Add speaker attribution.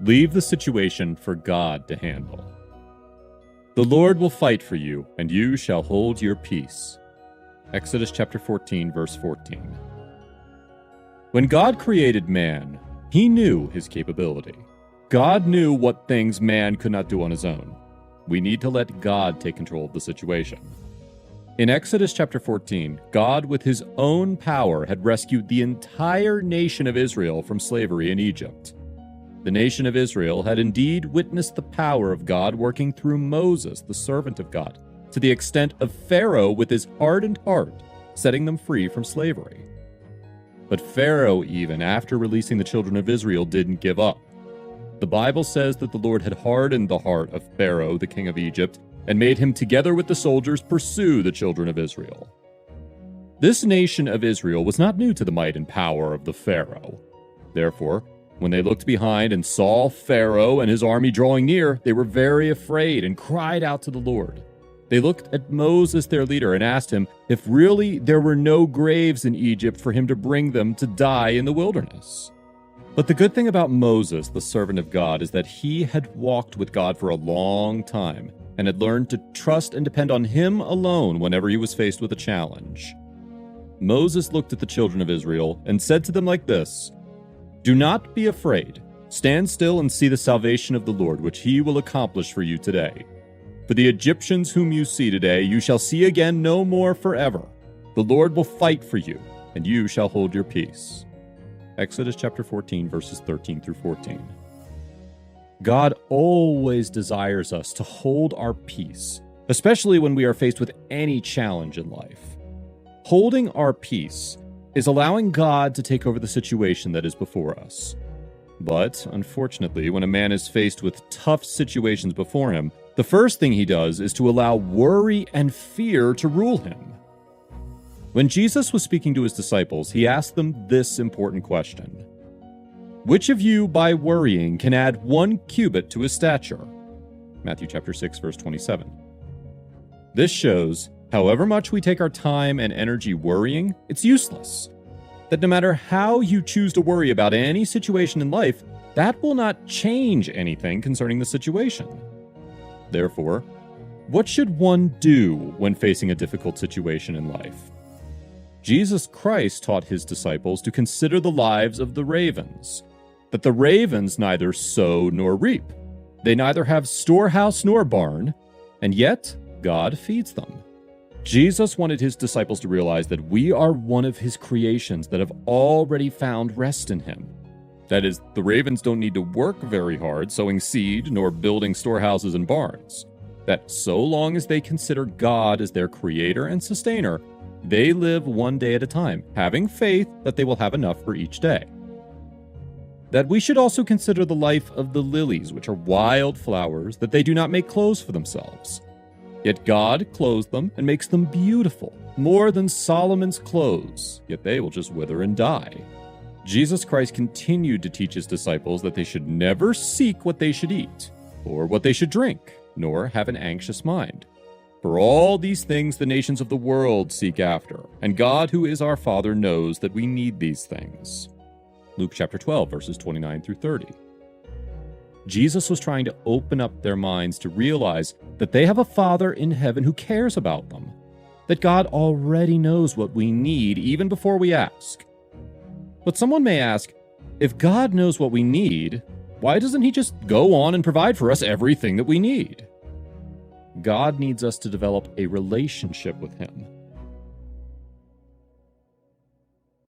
Speaker 1: Leave the situation for God to handle. The Lord will fight for you, and you shall hold your peace. Exodus chapter 14, verse 14. When God created man, he knew his capability. God knew what things man could not do on his own. We need to let God take control of the situation. In Exodus chapter 14, God, with his own power, had rescued the entire nation of Israel from slavery in Egypt. The nation of Israel had indeed witnessed the power of God working through Moses, the servant of God, to the extent of Pharaoh, with his hardened heart, setting them free from slavery. But Pharaoh, even after releasing the children of Israel, didn't give up. The Bible says that the Lord had hardened the heart of Pharaoh, the king of Egypt, and made him, together with the soldiers, pursue the children of Israel. This nation of Israel was not new to the might and power of the Pharaoh. Therefore, when they looked behind and saw Pharaoh and his army drawing near, they were very afraid and cried out to the Lord. They looked at Moses, their leader, and asked him if really there were no graves in Egypt for him to bring them to die in the wilderness. But the good thing about Moses, the servant of God, is that he had walked with God for a long time and had learned to trust and depend on him alone whenever he was faced with a challenge. Moses looked at the children of Israel and said to them like this, "Do not be afraid. Stand still and see the salvation of the Lord, which he will accomplish for you today. For the Egyptians whom you see today, you shall see again no more forever. The Lord will fight for you, and you shall hold your peace." Exodus chapter 14, verses 13 through 14. God always desires us to hold our peace, especially when we are faced with any challenge in life. Holding our peace is allowing God to take over the situation that is before us. But, unfortunately, when a man is faced with tough situations before him, the first thing he does is to allow worry and fear to rule him. When Jesus was speaking to his disciples, he asked them this important question: "Which of you, by worrying, can add 1 cubit to his stature?" Matthew chapter 6, verse 27. This shows, however much we take our time and energy worrying, it's useless. That no matter how you choose to worry about any situation in life, that will not change anything concerning the situation. Therefore, what should one do when facing a difficult situation in life? Jesus Christ taught his disciples to consider the lives of the ravens, that the ravens neither sow nor reap. They neither have storehouse nor barn, and yet God feeds them. Jesus wanted his disciples to realize that we are one of his creations that have already found rest in him. That is, the ravens don't need to work very hard sowing seed nor building storehouses and barns. That so long as they consider God as their creator and sustainer, they live one day at a time, having faith that they will have enough for each day. That we should also consider the life of the lilies, which are wild flowers, that they do not make clothes for themselves. Yet God clothes them and makes them beautiful, more than Solomon's clothes, yet they will just wither and die. Jesus Christ continued to teach his disciples that they should never seek what they should eat, or what they should drink, nor have an anxious mind. For all these things the nations of the world seek after, and God, who is our Father, knows that we need these things. Luke chapter 12, verses 29 through 30. Jesus was trying to open up their minds to realize that they have a Father in heaven who cares about them, that God already knows what we need even before we ask. But someone may ask, if God knows what we need, why doesn't he just go on and provide for us everything that we need? God needs us to develop a relationship with him.